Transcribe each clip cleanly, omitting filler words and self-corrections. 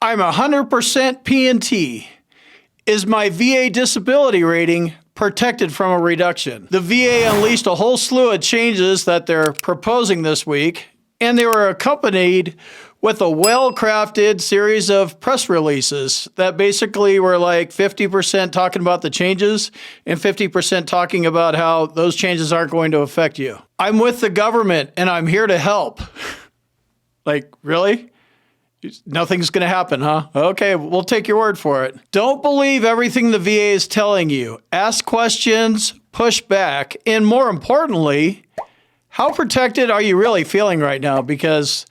I'm 100% P&T. Is my VA disability rating protected from a reduction? The VA unleashed a whole slew of changes that they're proposing this week, and they were accompanied with a well-crafted series of press releases that basically were like 50% talking about the changes and 50% talking about how those changes aren't going to affect you. I'm with the government and I'm here to help. Like, really? Nothing's going to happen, huh? Okay, we'll take your word for it. Don't believe everything the VA is telling you. Ask questions, push back, and more importantly, how protected are you really feeling right now? Because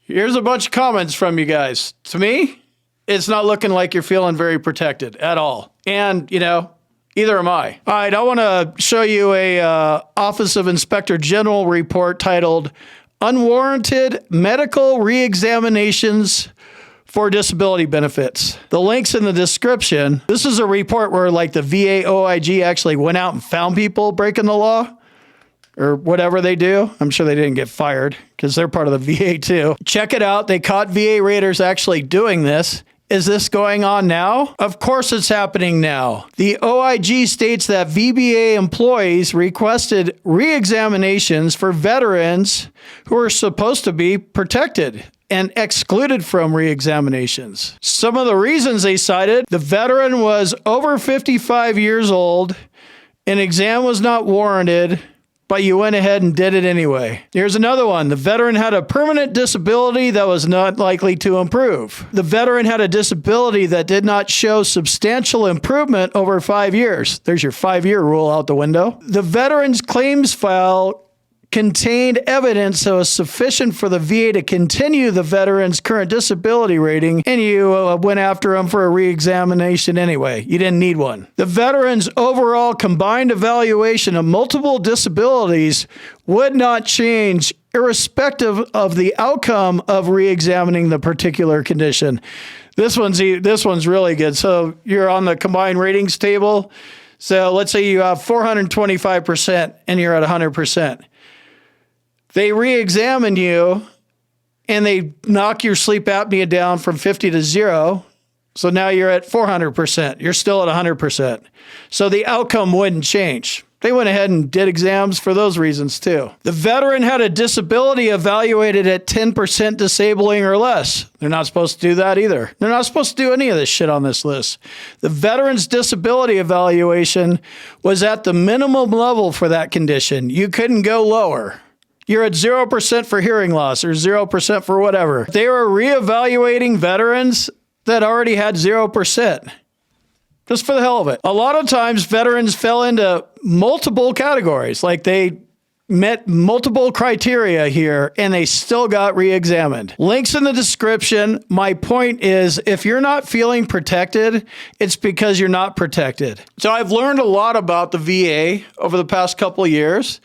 here's a bunch of comments from you guys. To me, it's not looking like you're feeling very protected at all. And, you know, either am I. All right, I want to show you a Office of Inspector General report titled Unwarranted Medical Reexaminations for Disability Benefits. The link's in the description. This is a report where like the VA OIG actually went out and found people breaking the law or whatever they do. I'm sure they didn't get fired because they're part of the VA too. Check it out. They caught VA raiders actually doing this. Is this going on now? Of course it's happening now. The OIG states that VBA employees requested reexaminations for veterans who are supposed to be protected and excluded from reexaminations. Some of the reasons they cited: the veteran was over 55 years old, an exam was not warranted, but you went ahead and did it anyway. Here's another one. The veteran had a permanent disability that was not likely to improve. The veteran had a disability that did not show substantial improvement over 5 years. There's your 5-year rule out the window. The veteran's claims file contained evidence that was sufficient for the VA to continue the veteran's current disability rating, and you went after him for a reexamination anyway. You didn't need one. The veteran's overall combined evaluation of multiple disabilities would not change irrespective of the outcome of reexamining the particular condition. This one's really good. So you're on the combined ratings table. So let's say you have 425% and you're at 100%. They re-examine you and they knock your sleep apnea down from 50 to 0. So now you're at 400%. You're still at 100%. So the outcome wouldn't change. They went ahead and did exams for those reasons too. The veteran had a disability evaluated at 10% disabling or less. They're not supposed to do that either. They're not supposed to do any of this shit on this list. The veteran's disability evaluation was at the minimum level for that condition. You couldn't go lower. You're at 0% for hearing loss or 0% for whatever. They were reevaluating veterans that already had 0%. Just for the hell of it. A lot of times veterans fell into multiple categories. Like they met multiple criteria here and they still got re-examined. Links in the description. My point is, if you're not feeling protected, it's because you're not protected. So I've learned a lot about the VA over the past couple of years,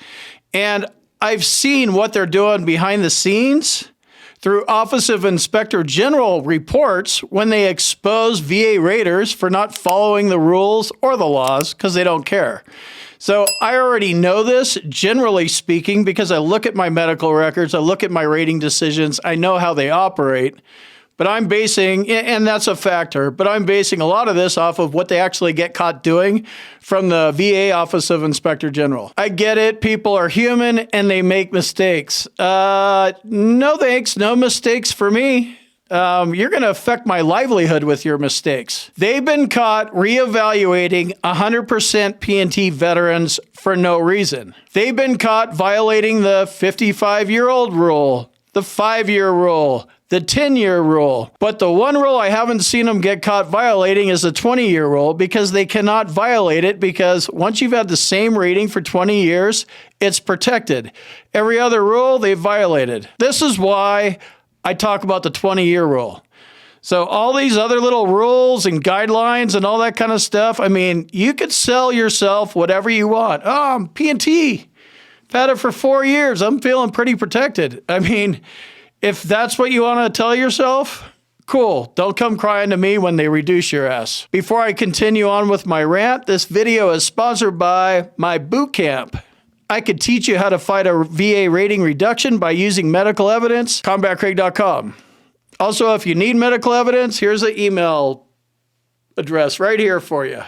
and I've seen what they're doing behind the scenes through Office of Inspector General reports when they expose VA raiders for not following the rules or the laws because they don't care. So I already know this, generally speaking, because I look at my medical records, I look at my rating decisions, I know how they operate. But I'm basing, and that's a factor, but I'm basing a lot of this off of what they actually get caught doing from the VA Office of Inspector General. I get it. People are human and they make mistakes. No thanks. No mistakes for me. You're going to affect my livelihood with your mistakes. They've been caught reevaluating 100% P&T veterans for no reason. They've been caught violating the 55-year-old rule, the 5-year rule, the 10-year rule. But the one rule I haven't seen them get caught violating is the 20-year rule, because they cannot violate it, because once you've had the same rating for 20 years, it's protected. Every other rule they've violated. This is why I talk about the 20-year rule. So all these other little rules and guidelines and all that kind of stuff, I mean, you could sell yourself whatever you want. Oh, I'm P&T. I've had it for 4 years. I'm feeling pretty protected. I mean, if that's what you want to tell yourself, cool. Don't come crying to me when they reduce your ass. Before I continue on with my rant, this video is sponsored by my boot camp. I could teach you how to fight a VA rating reduction by using medical evidence. CombatCraig.com. Also, if you need medical evidence, here's an email address right here for you.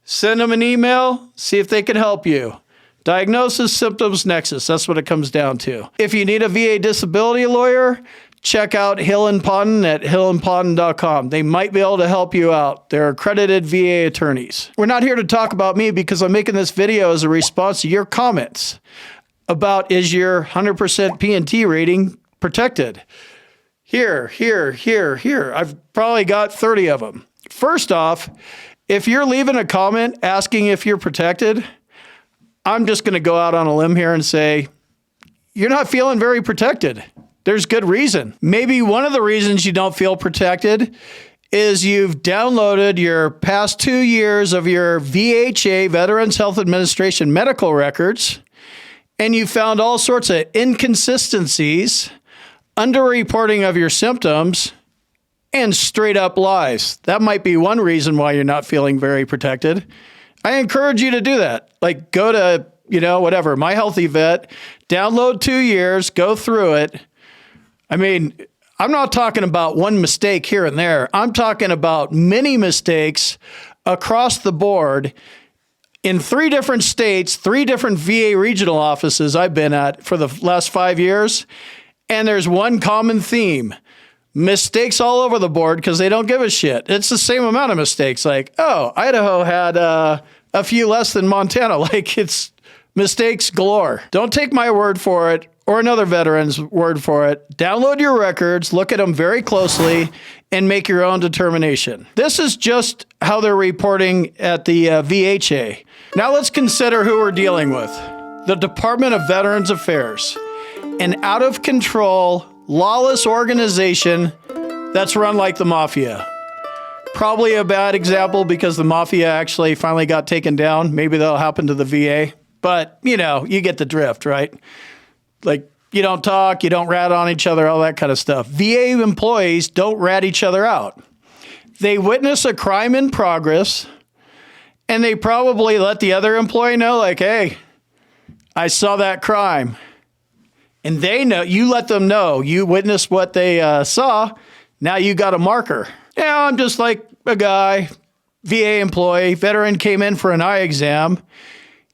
Send them an email, see if they can help you. Diagnosis, symptoms, nexus. That's what it comes down to. If you need a VA disability lawyer, check out Hill and Podden at hillandpodden.com. They might be able to help you out. They're accredited VA attorneys. We're not here to talk about me because I'm making this video as a response to your comments about, is your 100% P&T rating protected? Here. I've probably got 30 of them. First off, if you're leaving a comment asking if you're protected, I'm just going to go out on a limb here and say, you're not feeling very protected. There's good reason. Maybe one of the reasons you don't feel protected is you've downloaded your past 2 years of your VHA, Veterans Health Administration medical records, and you found all sorts of inconsistencies, underreporting of your symptoms, and straight up lies. That might be one reason why you're not feeling very protected. I encourage you to do that. Like, go to, whatever, My Healthy Vet, download 2 years, go through it. I mean, I'm not talking about one mistake here and there. I'm talking about many mistakes across the board in 3 different states, 3 different VA regional offices I've been at for the last 5 years. And there's one common theme. Mistakes all over the board because they don't give a shit. It's the same amount of mistakes. Like, oh, Idaho had a few less than Montana. Like, it's mistakes galore. Don't take my word for it or another veteran's word for it. Download your records, look at them very closely, and make your own determination. This is just how they're reporting at the VHA. Now let's consider who we're dealing with. The Department of Veterans Affairs, an out-of-control, lawless organization that's run like the mafia. Probably a bad example because the mafia actually finally got taken down. Maybe that'll happen to the VA. But, you get the drift, right? Like, you don't talk, you don't rat on each other, all that kind of stuff. VA employees don't rat each other out. They witness a crime in progress, and they probably let the other employee know, like, hey, I saw that crime. And they know, you let them know, you witnessed what they saw, now you got a marker. Yeah, I'm just like a guy, VA employee, veteran came in for an eye exam.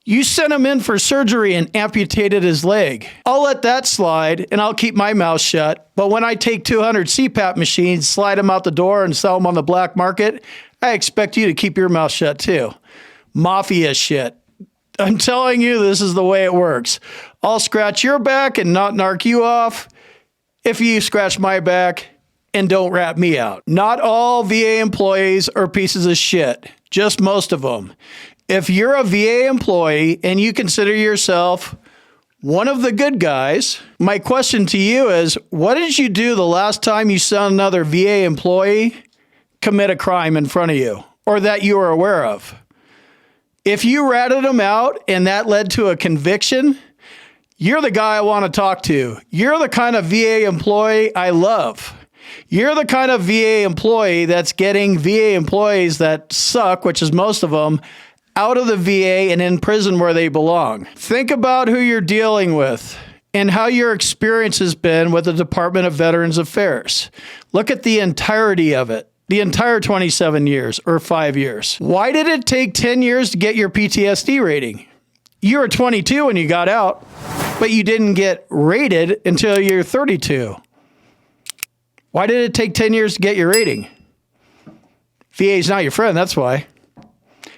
You sent him in for surgery and amputated his leg. I'll let that slide and I'll keep my mouth shut. But when I take 200 CPAP machines, slide them out the door and sell them on the black market, I expect you to keep your mouth shut too. Mafia shit. I'm telling you, this is the way it works. I'll scratch your back and not narc you off if you scratch my back and don't rat me out. Not all VA employees are pieces of shit, just most of them. If you're a VA employee and you consider yourself one of the good guys, my question to you is, what did you do the last time you saw another VA employee commit a crime in front of you or that you were aware of? If you ratted them out and that led to a conviction, you're the guy I want to talk to. You're the kind of VA employee I love. You're the kind of VA employee that's getting VA employees that suck, which is most of them, out of the VA and in prison where they belong. Think about who you're dealing with and how your experience has been with the Department of Veterans Affairs. Look at the entirety of it, the entire 27 years or 5 years. Why did it take 10 years to get your PTSD rating? You were 22 when you got out, but you didn't get rated until you're 32. Why did it take 10 years to get your rating? VA's not your friend, that's why.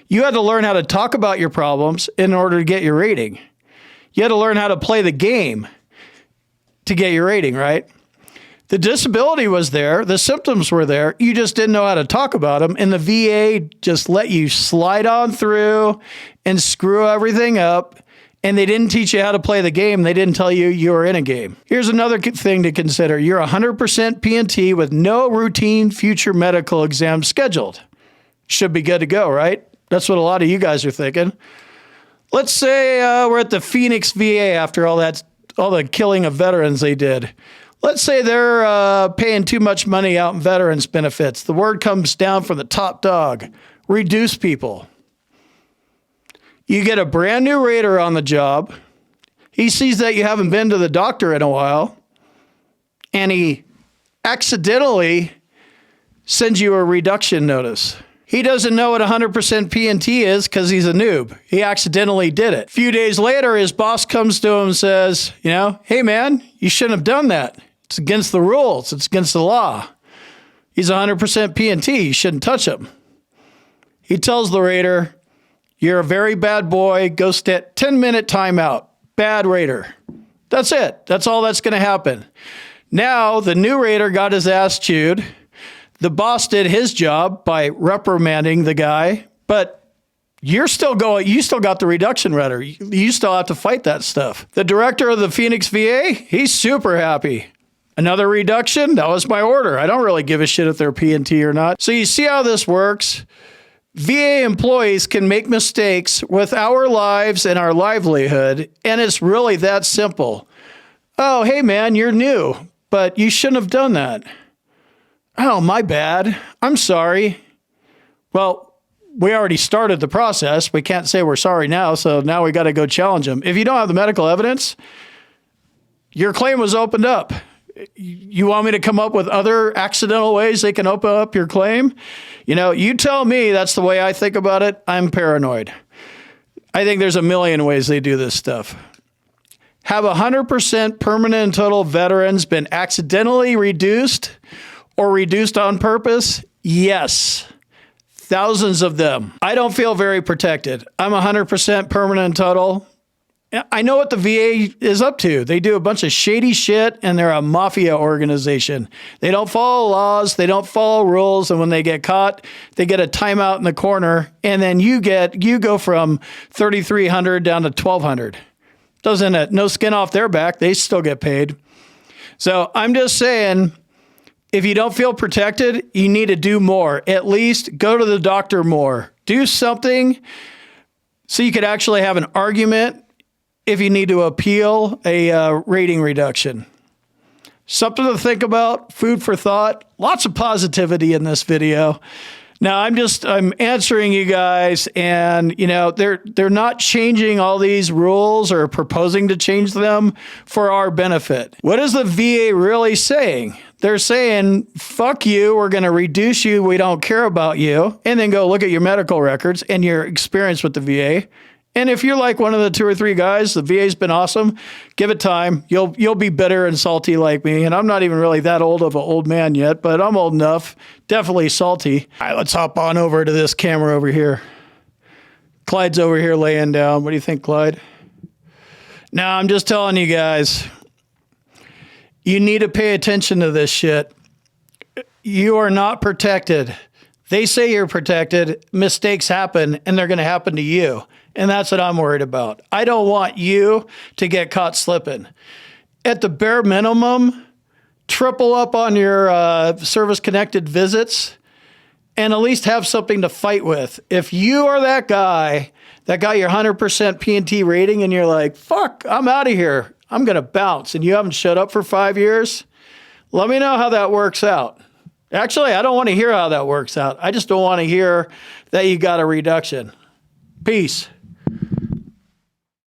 You had to learn how to talk about your problems in order to get your rating. You had to learn how to play the game to get your rating, right? The disability was there. The symptoms were there. You just didn't know how to talk about them. And the VA just let you slide on through and screw everything up. And they didn't teach you how to play the game. They didn't tell you you were in a game. Here's another thing to consider. You're 100% P&T with no routine future medical exams scheduled. Should be good to go, right? That's what a lot of you guys are thinking. Let's say we're at the Phoenix VA after all the killing of veterans they did. Let's say they're paying too much money out in veterans benefits. The word comes down from the top dog. Reduce people. You get a brand new rater on the job. He sees that you haven't been to the doctor in a while. And he accidentally sends you a reduction notice. He doesn't know what 100% P&T is because he's a noob. He accidentally did it. A few days later, his boss comes to him and says, hey man, you shouldn't have done that. It's against the rules. It's against the law. He's 100% P&T. You shouldn't touch him. He tells the rater, you're a very bad boy. Go 10-minute timeout. Bad rater. That's it. That's all that's going to happen. Now, the new rater got his ass chewed. The boss did his job by reprimanding the guy, but you still got the reduction letter. You still have to fight that stuff. The director of the Phoenix VA, he's super happy. Another reduction? That was my order. I don't really give a shit if they're P&T or not. So you see how this works? VA employees can make mistakes with our lives and our livelihood, and it's really that simple. Oh, hey man, you're new, but you shouldn't have done that. Oh, my bad. I'm sorry. Well, we already started the process. We can't say we're sorry now, so now we got to go challenge them. If you don't have the medical evidence, your claim was opened up. You want me to come up with other accidental ways they can open up your claim? You tell me. That's the way I think about it. I'm paranoid. I think there's a million ways they do this stuff. Have 100% permanent and total veterans been accidentally reduced or reduced on purpose? Yes. Thousands of them. I don't feel very protected. I'm 100% permanent and total. I know what the VA is up to. They do a bunch of shady shit, and they're a mafia organization. They don't follow laws. They don't follow rules. And when they get caught, they get a timeout in the corner. And then you go from 3,300 down to 1,200. No skin off their back. They still get paid. So I'm just saying, if you don't feel protected, you need to do more. At least go to the doctor more. Do something so you could actually have an argument if you need to appeal a rating reduction. Something to think about, food for thought. Lots of positivity in this video. Now, I'm answering you guys, and they're not changing all these rules or proposing to change them for our benefit. What is the VA really saying? They're saying, fuck you, we're going to reduce you, we don't care about you, and then go look at your medical records and your experience with the VA. And if you're like one of the 2 or 3 guys, the VA's been awesome, give it time. You'll be bitter and salty like me. And I'm not even really that old of an old man yet, but I'm old enough. Definitely salty. All right, let's hop on over to this camera over here. Clyde's over here laying down. What do you think, Clyde? Now, I'm just telling you guys, you need to pay attention to this shit. You are not protected. They say you're protected. Mistakes happen, and they're going to happen to you. And that's what I'm worried about. I don't want you to get caught slipping. At the bare minimum, triple up on your service-connected visits and at least have something to fight with. If you are that guy that got your 100% P&T rating and you're like, fuck, I'm out of here, I'm going to bounce, and you haven't shut up for 5 years, let me know how that works out. Actually, I don't want to hear how that works out. I just don't want to hear that you got a reduction. Peace.